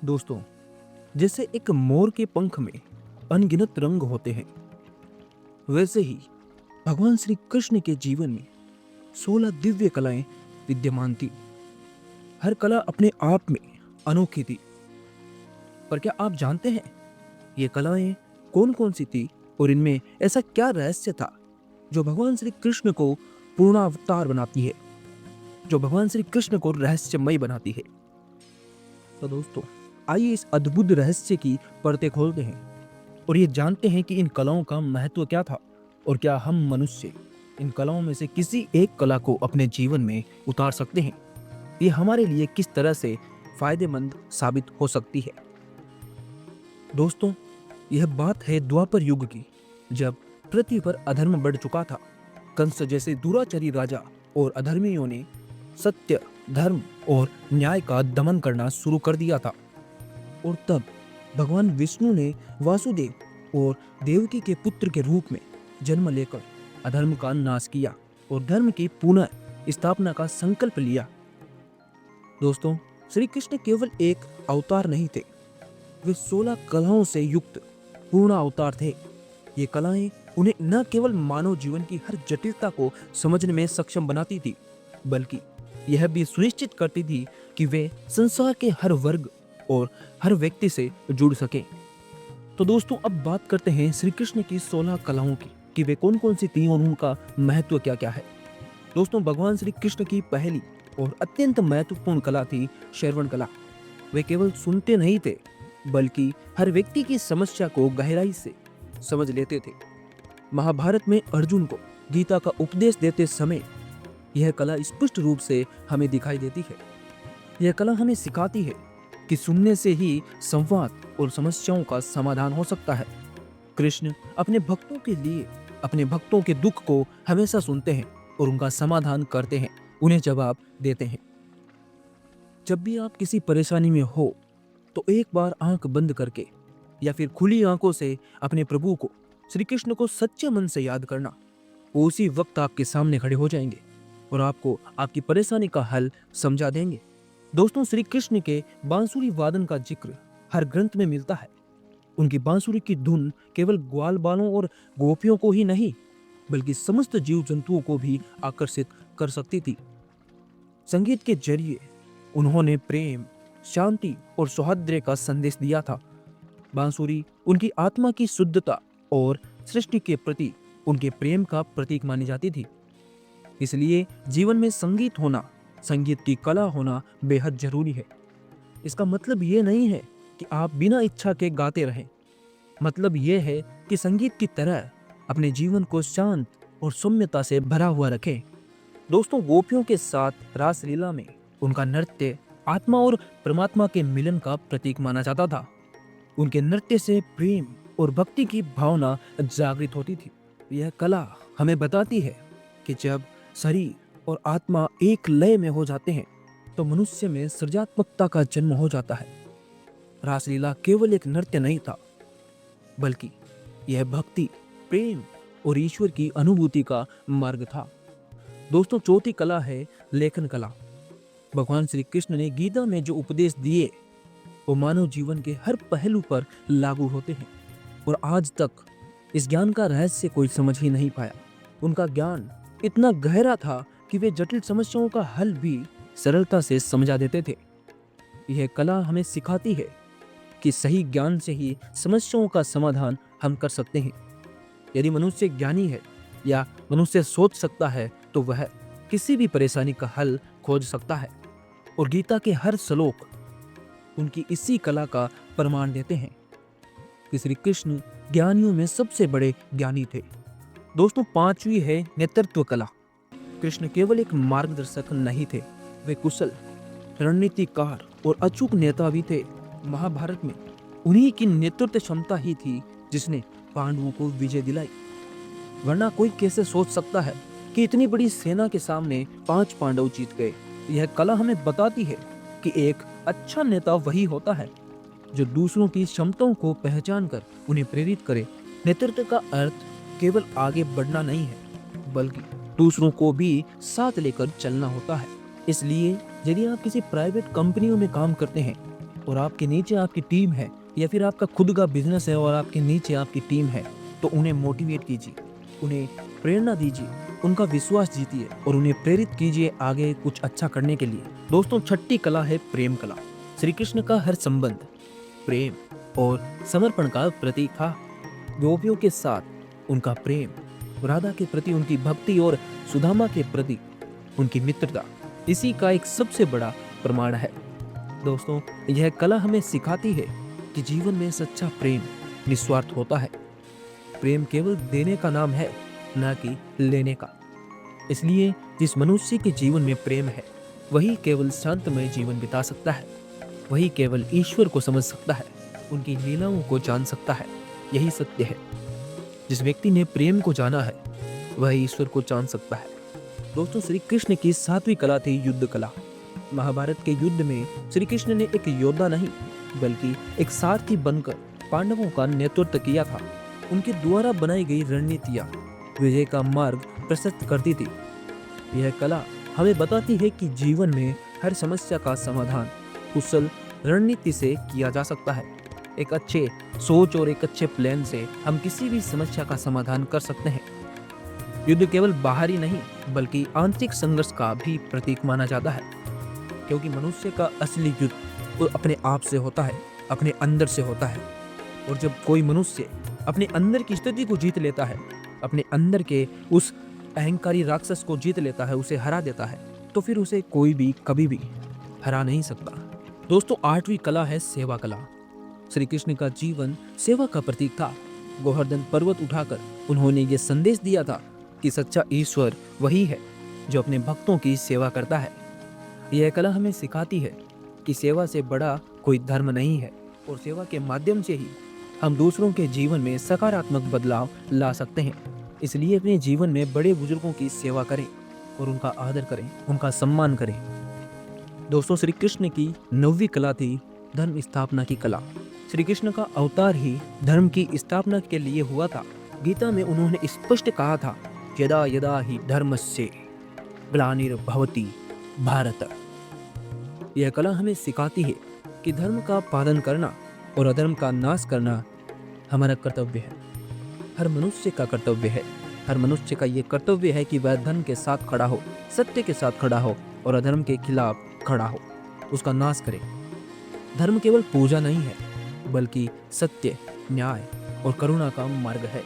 दोस्तों, जैसे एक मोर के पंख में अनगिनत रंग होते हैं, वैसे ही भगवान श्री कृष्ण के जीवन में 16 दिव्य कलाएं विद्यमान थी। हर कला अपने आप में अनोखी थी। पर क्या आप जानते हैं ये कलाएं कौन कौन सी थी और इनमें ऐसा क्या रहस्य था जो भगवान श्री कृष्ण को पूर्णावतार बनाती है, जो भगवान श्री कृष्ण को रहस्यमय बनाती है। तो दोस्तों, आइए इस अद्भुत रहस्य की परतें खोलते हैं और ये जानते हैं कि इन कलाओं का महत्व क्या था और क्या हम मनुष्य इन कलाओं में से किसी एक कला को अपने जीवन में उतार सकते हैं। ये हमारे लिए किस तरह से फायदेमंद साबित हो सकती है। दोस्तों, यह बात है द्वापर युग की, जब पृथ्वी पर अधर्म बढ़ चुका था। कंस जैसे दुराचारी राजा और अधर्मियों ने सत्य, धर्म और न्याय का दमन करना शुरू कर दिया था। और तब भगवान विष्णु ने वासुदेव और देवकी के पुत्र के रूप में जन्म लेकर अधर्म का नाश किया और धर्म की पुनः स्थापना का संकल्प लिया। दोस्तों, श्री कृष्ण केवल एक अवतार नहीं थे, वे 16 कलाओं से युक्त पूर्ण अवतार थे। ये कलाएं उन्हें न केवल मानव जीवन की हर जटिलता को समझने में सक्षम बनाती थी, बल्कि यह भी सुनिश्चित करती थी कि वे संसार के हर वर्ग और हर व्यक्ति से जुड़ सके। तो दोस्तों, अब बात करते हैं श्री कृष्ण की 16 कलाओं की कि वे कौन कौन सी थी और उनका महत्व क्या क्या है। दोस्तों, भगवान श्री कृष्ण की पहली और अत्यंत महत्वपूर्ण कला थी श्रवण कला। वे केवल सुनते नहीं थे, बल्कि हर व्यक्ति की समस्या को गहराई से समझ लेते थे। महाभारत में अर्जुन को गीता का उपदेश देते समय यह कला स्पष्ट रूप से हमें दिखाई देती है। यह कला हमें सिखाती है कि सुनने से ही संवाद और समस्याओं का समाधान हो सकता है। कृष्ण अपने भक्तों के लिए अपने भक्तों के दुख को हमेशा सुनते हैं और उनका समाधान करते हैं, उन्हें जवाब देते हैं। जब भी आप किसी परेशानी में हो तो एक बार आंख बंद करके या फिर खुली आंखों से अपने प्रभु को, श्री कृष्ण को सच्चे मन से याद करना। वो उसी वक्त आपके सामने खड़े हो जाएंगे और आपको आपकी परेशानी का हल समझा देंगे। दोस्तों, श्री कृष्ण के बांसुरी वादन का जिक्र हर ग्रंथ में मिलता है। उनकी बांसुरी की धुन केवल ग्वाल बालों और गोपियों को ही नहीं, बल्कि समस्त जीव जंतुओं को भी आकर्षित कर सकती थी। संगीत के जरिए उन्होंने प्रेम, शांति और सौहार्द का संदेश दिया था। बांसुरी उनकी आत्मा की शुद्धता और सृष्टि के प्रति उनके प्रेम का प्रतीक मानी जाती थी। इसलिए जीवन में संगीत होना, संगीत की कला होना बेहद जरूरी है। इसका मतलब ये नहीं है कि आप बिना इच्छा के गाते रहें। मतलब ये है कि संगीत की तरह अपने जीवन को शांत और सौम्यता से भरा हुआ रखें। दोस्तों, गोपियों के साथ रासलीला में उनका नृत्य आत्मा और परमात्मा के मिलन का प्रतीक माना जाता था। उनके नृत्य से प्रेम और भक्ति की भावना जागृत होती थी। यह कला हमें बताती है कि जब शरीर और आत्मा एक लय में हो जाते हैं तो मनुष्य में सृजनात्मकता का जन्म हो जाता है। रासलीला केवल एक नृत्य नहीं था, बल्कि यह भक्ति, प्रेम और ईश्वर की अनुभूति का मार्ग था। दोस्तों, चौथी कला है लेखन कला। भगवान श्री कृष्ण ने गीता में जो उपदेश दिए वो मानव जीवन के हर पहलू पर लागू होते हैं और आज तक इस ज्ञान का रहस्य कोई समझ ही नहीं पाया। उनका ज्ञान इतना गहरा था कि वे जटिल समस्याओं का हल भी सरलता से समझा देते थे। यह कला हमें सिखाती है कि सही ज्ञान से ही समस्याओं का समाधान हम कर सकते हैं। यदि मनुष्य ज्ञानी है या मनुष्य सोच सकता है तो वह किसी भी परेशानी का हल खोज सकता है। और गीता के हर श्लोक उनकी इसी कला का प्रमाण देते हैं कि श्री कृष्ण ज्ञानियों में सबसे बड़े ज्ञानी थे। दोस्तों, पांचवी है नेतृत्व कला। कृष्ण केवल एक मार्गदर्शक नहीं थे, वे कुशल रणनीतिकार और अचूक नेता भी थे। महाभारत में उन्हीं की नेतृत्व क्षमता ही थी जिसने पांडवों को विजय दिलाई। वरना कोई कैसे सोच सकता है कि इतनी बड़ी सेना के सामने 5 पांडव जीत गए। यह कला हमें बताती है कि एक अच्छा नेता वही होता है जो दूसरों की क्षमताओं को पहचान कर उन्हें प्रेरित करे। नेतृत्व का अर्थ केवल आगे बढ़ना नहीं है, बल्कि दूसरों को भी साथ लेकर चलना होता है। इसलिए यदि आप किसी प्राइवेट कंपनियों में काम करते हैं और आपके नीचे आपकी टीम है, या फिर आपका खुद का बिजनेस है और आपके नीचे आपकी टीम है, तो उन्हें मोटिवेट कीजिए, उन्हें प्रेरणा दीजिए, उनका विश्वास जीतिए और उन्हें प्रेरित कीजिए आगे कुछ अच्छा करने के लिए। दोस्तों, छठी कला है प्रेम कला। श्री कृष्ण का हर संबंध प्रेम और समर्पण का प्रतीक था। गोपियों के साथ उनका प्रेम, राधा के प्रति उनकी भक्ति और सुदामा के प्रति उनकी मित्रता, इसी का एक सबसे बड़ा प्रमाण है। दोस्तों, यह कला हमें सिखाती है कि जीवन में सच्चा प्रेम निस्वार्थ होता है। प्रेम केवल देने का नाम है, न कि लेने का। इसलिए जिस मनुष्य के जीवन में प्रेम है, वही केवल शांतमय जीवन बिता सकता है, वही केवल ईश्वर को समझ सकता है, उनकी लीलाओं को जान सकता है। यही सत्य है। जिस व्यक्ति ने प्रेम को जाना है, वह ईश्वर को जान सकता है। दोस्तों, श्री कृष्ण की सातवीं कला थी युद्ध कला। महाभारत के युद्ध में श्री कृष्ण ने एक योद्धा नहीं, बल्कि एक सारथी बनकर पांडवों का नेतृत्व किया था। उनके द्वारा बनाई गई रणनीतियां विजय का मार्ग प्रशस्त करती थी। यह कला हमें बताती है कि जीवन में हर समस्या का समाधान कुशल रणनीति से किया जा सकता है। एक अच्छे सोच और एक अच्छे प्लान से हम किसी भी समस्या का समाधान कर सकते हैं। युद्ध केवल बाहरी नहीं, बल्कि आंतरिक संघर्ष का भी प्रतीक माना जाता है, क्योंकि मनुष्य का असली युद्ध तो अपने आप से होता है, अपने अंदर से होता है। और जब कोई मनुष्य अपने अंदर की स्थिति को जीत लेता है, अपने अंदर के उस अहंकारी राक्षस को जीत लेता है, उसे हरा देता है, तो फिर उसे कोई भी कभी भी हरा नहीं सकता। दोस्तों, आठवीं कला है सेवा कला। श्री कृष्ण का जीवन सेवा का प्रतीक था। गोवर्धन पर्वत उठाकर उन्होंने ये संदेश दिया था कि सच्चा ईश्वर वही है जो अपने भक्तों की सेवा करता है। यह कला हमें सिखाती है कि सेवा से बड़ा कोई धर्म नहीं है, और सेवा के माध्यम से ही हम दूसरों के जीवन में सकारात्मक बदलाव ला सकते हैं। इसलिए अपने जीवन में बड़े बुजुर्गों की सेवा करें और उनका आदर करें, उनका सम्मान करें। दोस्तों, श्री कृष्ण की 9वीं कला थी धर्म स्थापना की कला। श्री कृष्ण का अवतार ही धर्म की स्थापना के लिए हुआ था। गीता में उन्होंने स्पष्ट कहा था, यदा यदा ही धर्मस्य ग्लानिर्भवति भारत। यह कला हमें सिखाती है कि धर्म का पालन करना और अधर्म का नाश करना हमारा कर्तव्य है। हर मनुष्य का कर्तव्य है। हर मनुष्य का ये कर्तव्य है कि वह धर्म के साथ खड़ा हो, सत्य के साथ खड़ा हो और अधर्म के खिलाफ खड़ा हो, उसका नाश करे। धर्म केवल पूजा नहीं है, बल्कि सत्य, न्याय और करुणा का मार्ग है।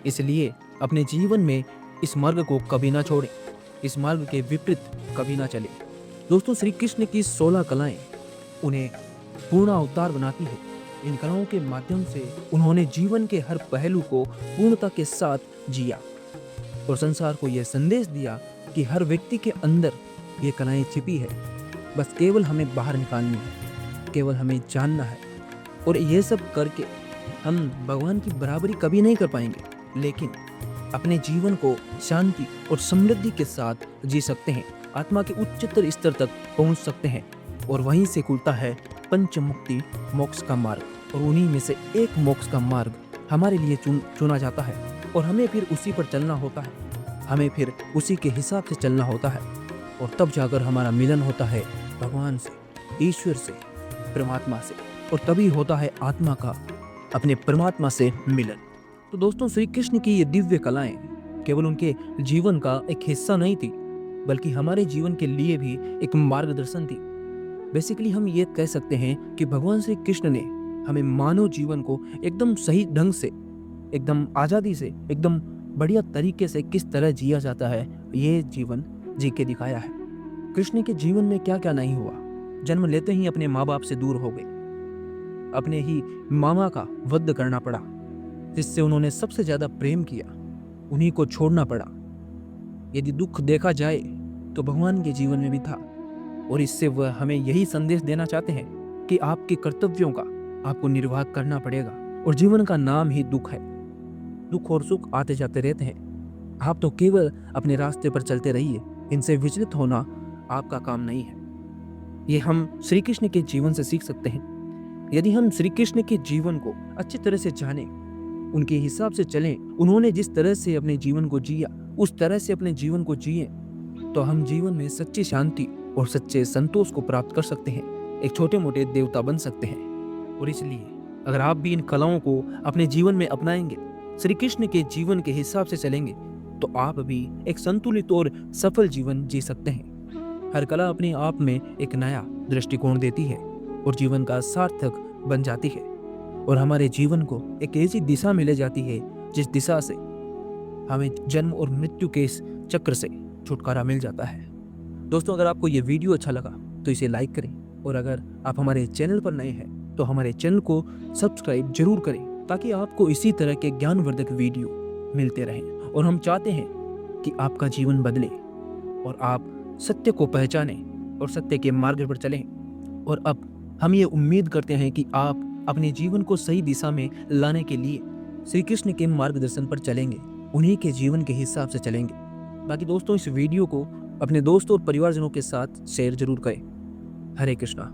इसलिए अपने जीवन में इस मार्ग को कभी ना छोड़ें, इस मार्ग के विपरीत कभी ना चलें। दोस्तों, श्री कृष्ण की 16 कलाएं उन्हें पूर्ण अवतार बनाती है। इन कलाओं के माध्यम से उन्होंने जीवन के हर पहलू को पूर्णता के साथ जिया और संसार को यह संदेश दिया कि हर व्यक्ति के अंदर ये कलाएं छिपी है, बस केवल हमें बाहर निकालनी है, केवल हमें जानना है। और ये सब करके हम भगवान की बराबरी कभी नहीं कर पाएंगे, लेकिन अपने जीवन को शांति और समृद्धि के साथ जी सकते हैं, आत्मा के उच्चतर स्तर तक पहुंच सकते हैं। और वहीं से खुलता है पंच मुक्ति मोक्ष का मार्ग, और उन्हीं में से एक मोक्ष का मार्ग हमारे लिए चुना जाता है, और हमें फिर उसी पर चलना होता है, हमें फिर उसी के हिसाब से चलना होता है, और तब जाकर हमारा मिलन होता है भगवान से, ईश्वर से, परमात्मा से, और तभी होता है आत्मा का अपने परमात्मा से मिलन। तो दोस्तों, श्री कृष्ण की ये दिव्य कलाएं केवल उनके जीवन का एक हिस्सा नहीं थी, बल्कि हमारे जीवन के लिए भी एक मार्गदर्शन थी। बेसिकली हम ये कह सकते हैं कि भगवान श्री कृष्ण ने हमें मानव जीवन को एकदम सही ढंग से, एकदम आज़ादी से, एकदम बढ़िया तरीके से किस तरह जिया जाता है, ये जीवन जी के दिखाया है। कृष्ण के जीवन में क्या क्या नहीं हुआ। जन्म लेते ही अपने माँ बाप से दूर हो गए, अपने ही मामा का वध करना पड़ा, जिससे उन्होंने सबसे ज्यादा प्रेम किया, उन्हीं को छोड़ना पड़ा। यदि दुख देखा जाए तो भगवान के जीवन में भी था, और इससे वह हमें यही संदेश देना चाहते हैं कि आपके कर्तव्यों का आपको निर्वाह करना पड़ेगा, और जीवन का नाम ही दुख है। दुख और सुख आते जाते रहते हैं, आप तो केवल अपने रास्ते पर चलते रहिए, इनसे विचलित होना आपका काम नहीं है। ये हम श्री कृष्ण के जीवन से सीख सकते हैं। यदि हम श्री कृष्ण के जीवन को अच्छी तरह से जानें, उनके हिसाब से चलें, उन्होंने जिस तरह से अपने जीवन को जिया उस तरह से अपने जीवन को जिए, तो हम जीवन में सच्ची शांति और सच्चे संतोष को प्राप्त कर सकते हैं। एक छोटे मोटे देवता बन सकते हैं। और इसलिए अगर आप भी इन कलाओं को अपने जीवन में अपनाएंगे, श्री कृष्ण के जीवन के हिसाब से चलेंगे, तो आप भी एक संतुलित और सफल जीवन जी सकते हैं। हर कला अपने आप में एक नया दृष्टिकोण देती है और जीवन का सार्थक बन जाती है, और हमारे जीवन को एक ऐसी दिशा में ले जाती है जिस दिशा से हमें जन्म और मृत्यु के इस चक्र से छुटकारा मिल जाता है। दोस्तों, अगर आपको ये वीडियो अच्छा लगा तो इसे लाइक करें, और अगर आप हमारे चैनल पर नए हैं तो हमारे चैनल को सब्सक्राइब जरूर करें, ताकि आपको इसी तरह के ज्ञानवर्धक वीडियो मिलते रहें। और हम चाहते हैं कि आपका जीवन बदले और आप सत्य को पहचानें और सत्य के मार्ग पर चलें। और अब हम ये उम्मीद करते हैं कि आप अपने जीवन को सही दिशा में लाने के लिए श्री कृष्ण के मार्गदर्शन पर चलेंगे, उन्हीं के जीवन के हिसाब से चलेंगे। बाकी दोस्तों, इस वीडियो को अपने दोस्तों और परिवारजनों के साथ शेयर जरूर करें। हरे कृष्णा।